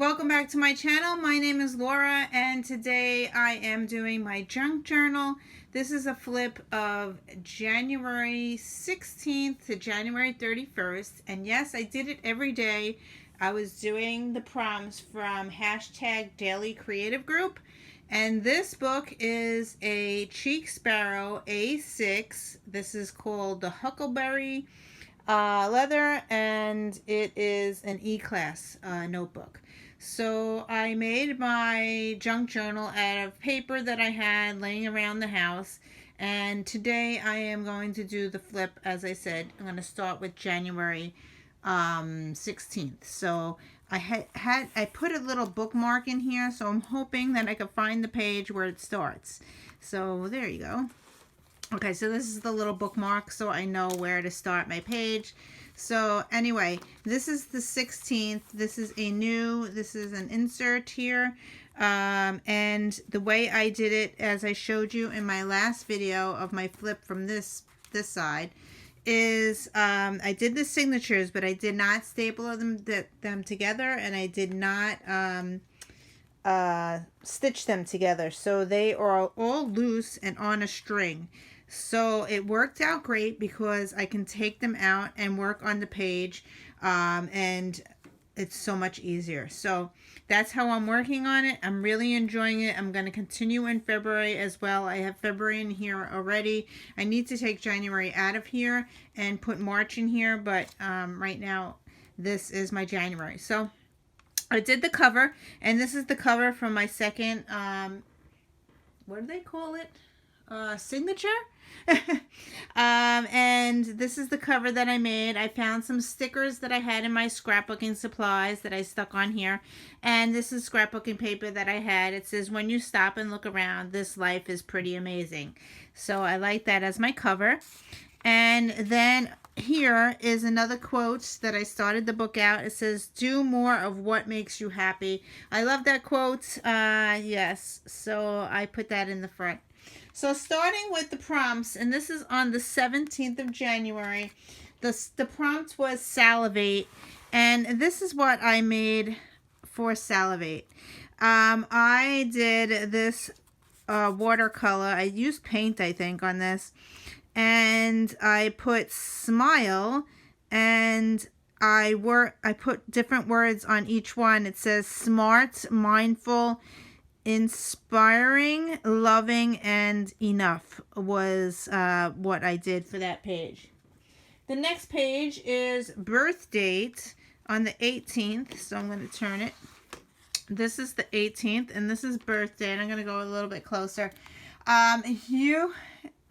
welcome back to my channel. My name is Laura and today I am doing my junk journal. This is a flip of January 16th to January 31st, and yes, I did it every day. I was doing the prompts from hashtag Daily Creative Group, and this book is a Cheek Sparrow A6. This is called the Huckleberry leather, and it is an E-class notebook. So I made my junk journal out of paper that I had laying around the house, and today I am going to do the flip. As I said, I'm going to start with January 16th. So I put a little bookmark in here, so I'm hoping that I can find the page where it starts. So there you go. Okay, so this is the little bookmark so I know where to start my page. So anyway, this is the 16th. This is an insert here. And the way I did it, as I showed you in my last video of my flip from this side, is I did the signatures, but I did not staple them together, and I did not stitch them together. So they are all loose and on a string. So it worked out great because I can take them out and work on the page, and it's so much easier. So that's how I'm working on it. I'm really enjoying it. I'm going to continue in February as well. I have February in here already. I need to take January out of here and put March in here, but right now this is my January. So I did the cover, and this is the cover from my second, what do they call it? Signature. And this is the cover that I made. I found some stickers that I had in my scrapbooking supplies that I stuck on here, and this is scrapbooking paper that I had. It says, "When you stop and look around, this life is pretty amazing." So I like that as my cover. And then here is another quote that I started the book out. It says, "Do more of what makes you happy." I love that quote. Yes, so I put that in the front. So starting with the prompts, and this is on the 17th of January, the prompt was salivate, and this is what I made for salivate. I did this watercolor. I used paint, I think, on this, and I put smile, and I put different words on each one. It says smart, mindful, inspiring, loving, and enough was what I did for that page. The next page is birth date on the 18th, so I'm going to turn it. This is the 18th, and this is birthday, and I'm going to go a little bit closer. You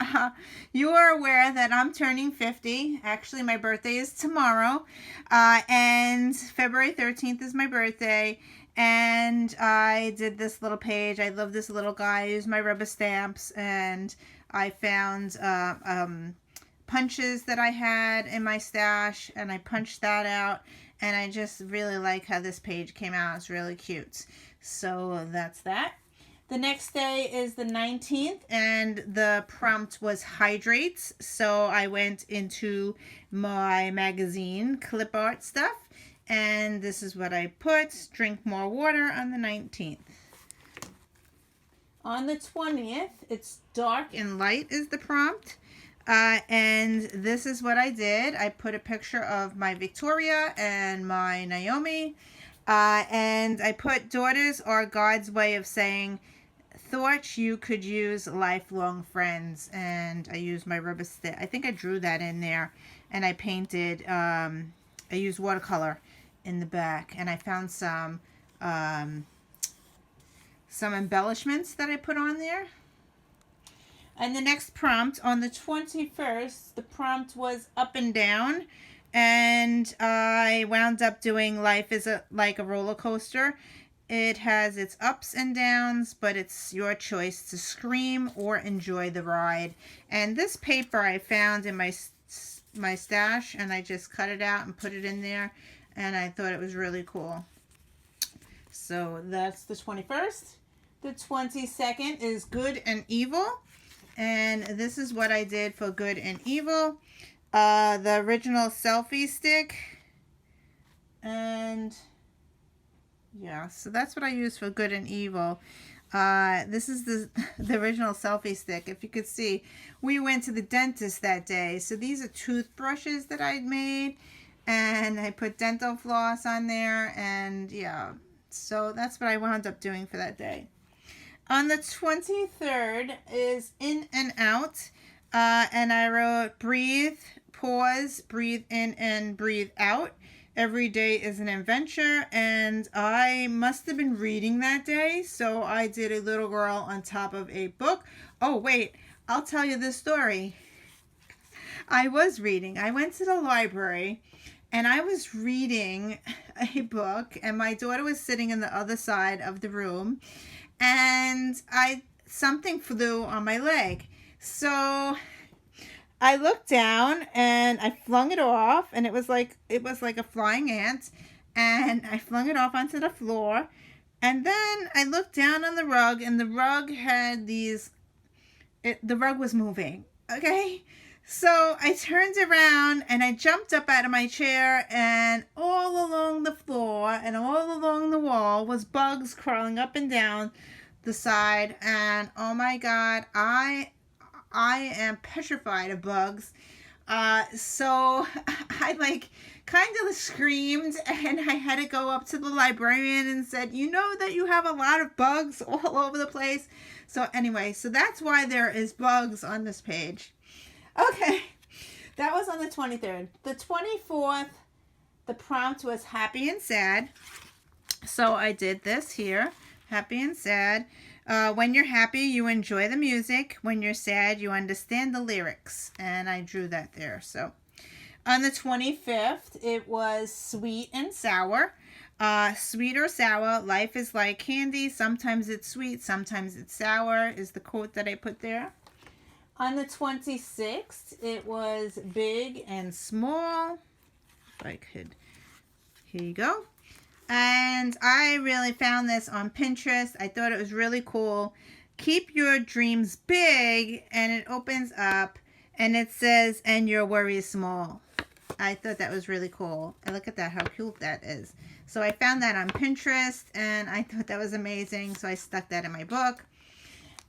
are aware that I'm turning 50. Actually, my birthday is tomorrow, and February 13th is my birthday. And I did this little page. I love this little guy. I used my rubber stamps, and I found punches that I had in my stash, and I punched that out, and I just really like how this page came out. It's really cute. So that's that. The next day is the 19th, and the prompt was hydrates. So I went into my magazine, Clip Art Stuff, and this is what I put: drink more water on the 19th. On the 20th, it's dark and light is the prompt. And this is what I did. I put a picture of my Victoria and my Naomi. And I put daughters are God's way of saying, thought you could use lifelong friends. And I used my rubber stick. I think I drew that in there. And I painted, I used watercolor in the back, and I found some embellishments that I put on there. And the next prompt on the 21st, the prompt was up and down, and I wound up doing life is like a roller coaster. It has its ups and downs, but it's your choice to scream or enjoy the ride. And this paper I found in my stash, and I just cut it out and put it in there. And I thought it was really cool. So that's the 21st. The 22nd is good and evil. And this is what I did for good and evil. The original selfie stick. And Yeah, so that's what I use for good and evil. This is the original selfie stick. If you could see, we went to the dentist that day. So these are toothbrushes that I made, and I put dental floss on there, and yeah. So that's what I wound up doing for that day. On the 23rd is in and out, and I wrote breathe, pause, breathe in and breathe out. Every day is an adventure, and I must have been reading that day, so I did a little girl on top of a book. Oh, wait, I'll tell you this story. I was reading. I went to the library, and I was reading a book, and my daughter was sitting in the other side of the room, and something flew on my leg. So I looked down and I flung it off, and it was like a flying ant, and I flung it off onto the floor. And then I looked down on the rug, and the rug had the rug was moving. Okay? So I turned around and I jumped up out of my chair, and all along the floor and all along the wall was bugs crawling up and down the side. And oh my God, I am petrified of bugs. So I like kind of screamed, and I had to go up to the librarian and said, you know that you have a lot of bugs all over the place. So anyway, so that's why there is bugs on this page. Okay, that was on the 23rd. The 24th, the prompt was happy and sad. So I did this here, happy and sad. When you're happy, you enjoy the music. When you're sad, you understand the lyrics. And I drew that there. So on the 25th, it was sweet and sour. Sweet or sour, life is like candy. Sometimes it's sweet, sometimes it's sour, is the quote that I put there. On the 26th, it was big and small. If I could, here you go. And I really found this on Pinterest. I thought it was really cool. Keep your dreams big, and it opens up and it says, and your worries small. I thought that was really cool. And look at that, how cute that is. So I found that on Pinterest, and I thought that was amazing. So I stuck that in my book.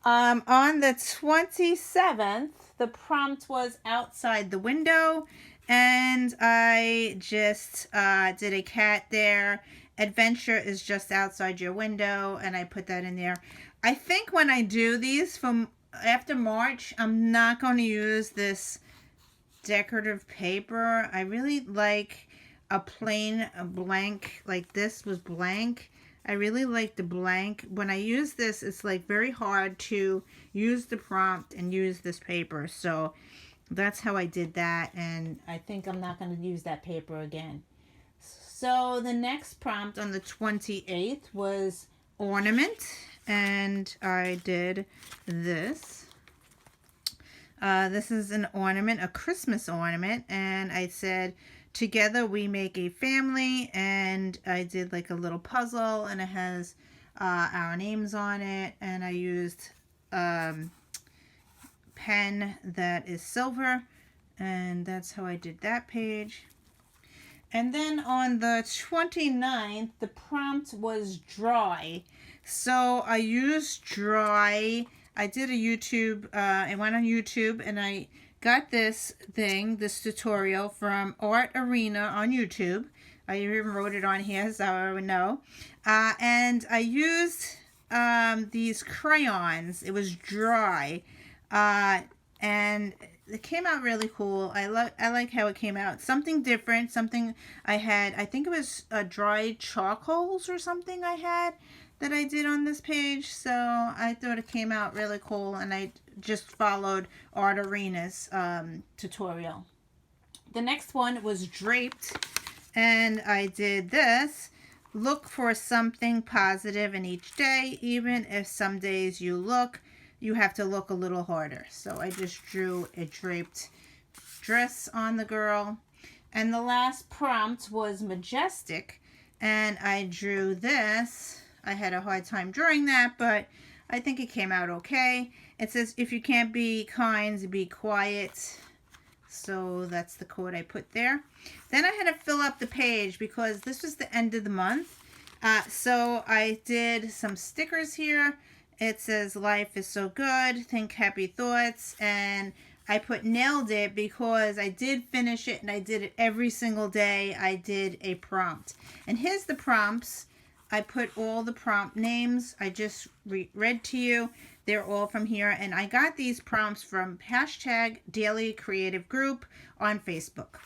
On the 27th, the prompt was outside the window, and I just did a cat there. Adventure is just outside your window, and I put that in there. I think when I do these from after March, I'm not going to use this decorative paper. I really like a plain blank, like this was blank. I really like the blank. When I use this, it's like very hard to use the prompt and use this paper. So that's how I did that, and I think I'm not going to use that paper again. So the next prompt on the 28th was ornament, and I did this. This is an ornament, a Christmas ornament, and I said, together we make a family, and I did like a little puzzle, and it has our names on it, and I used pen that is silver, and that's how I did that page. And then on the 29th, the prompt was dry. So I used dry. I did a YouTube, I went on YouTube, and I got this tutorial from Art Arena on YouTube. I even wrote it on here so I would know. And I used these crayons. It was dry. And it came out really cool. I like how it came out. Something different. Something I had. I think it was dried charcoals or something I had that I did on this page. So I thought it came out really cool, and I just followed Art Arena's tutorial. The next one was draped, and I did this. Look for something positive in each day, even if some days you have to look a little harder. So I just drew a draped dress on the girl. And the last prompt was majestic, and I drew this. I had a hard time drawing that, but I think it came out okay. It says, if you can't be kind, be quiet. So that's the quote I put there. Then I had to fill up the page because this was the end of the month. So I did some stickers here. It says life is so good, think happy thoughts, and I put nailed it because I did finish it and I did it every single day. I did a prompt. And here's the prompts. I put all the prompt names I just read to you. They're all from here. And I got these prompts from hashtag Daily Creative Group on Facebook.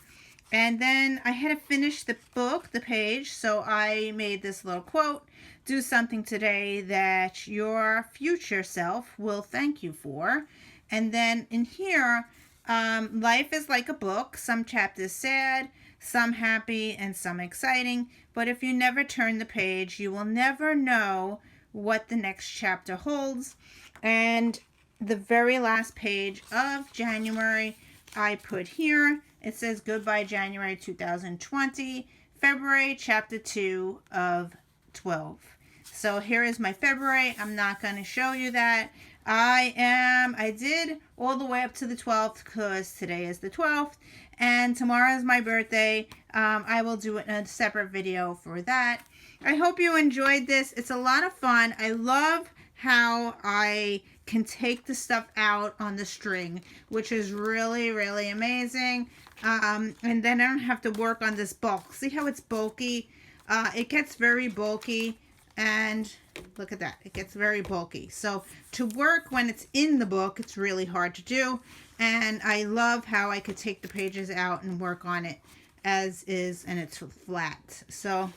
And then I had to finish the book, the page, so I made this little quote. Do something today that your future self will thank you for. And then in here, life is like a book. Some chapters sad, some happy, and some exciting. But if you never turn the page, you will never know what the next chapter holds. And the very last page of January, I put here, it says goodbye January 2020, February chapter 2 of 12. So here is my February. I'm not going to show you that. I did all the way up to the 12th because today is the 12th and tomorrow is my birthday. I will do a separate video for that. I hope you enjoyed this. It's a lot of fun. I love how I can take the stuff out on the string, which is really, really amazing. And then I don't have to work on this bulk. See how it's bulky? It gets very bulky, and look at that. It gets very bulky. So to work when it's in the book, it's really hard to do. And I love how I could take the pages out and work on it as is, and it's flat. So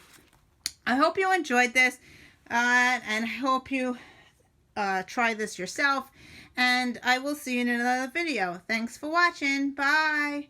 I hope you enjoyed this, and I hope you try this yourself, and I will see you in another video. Thanks for watching. Bye.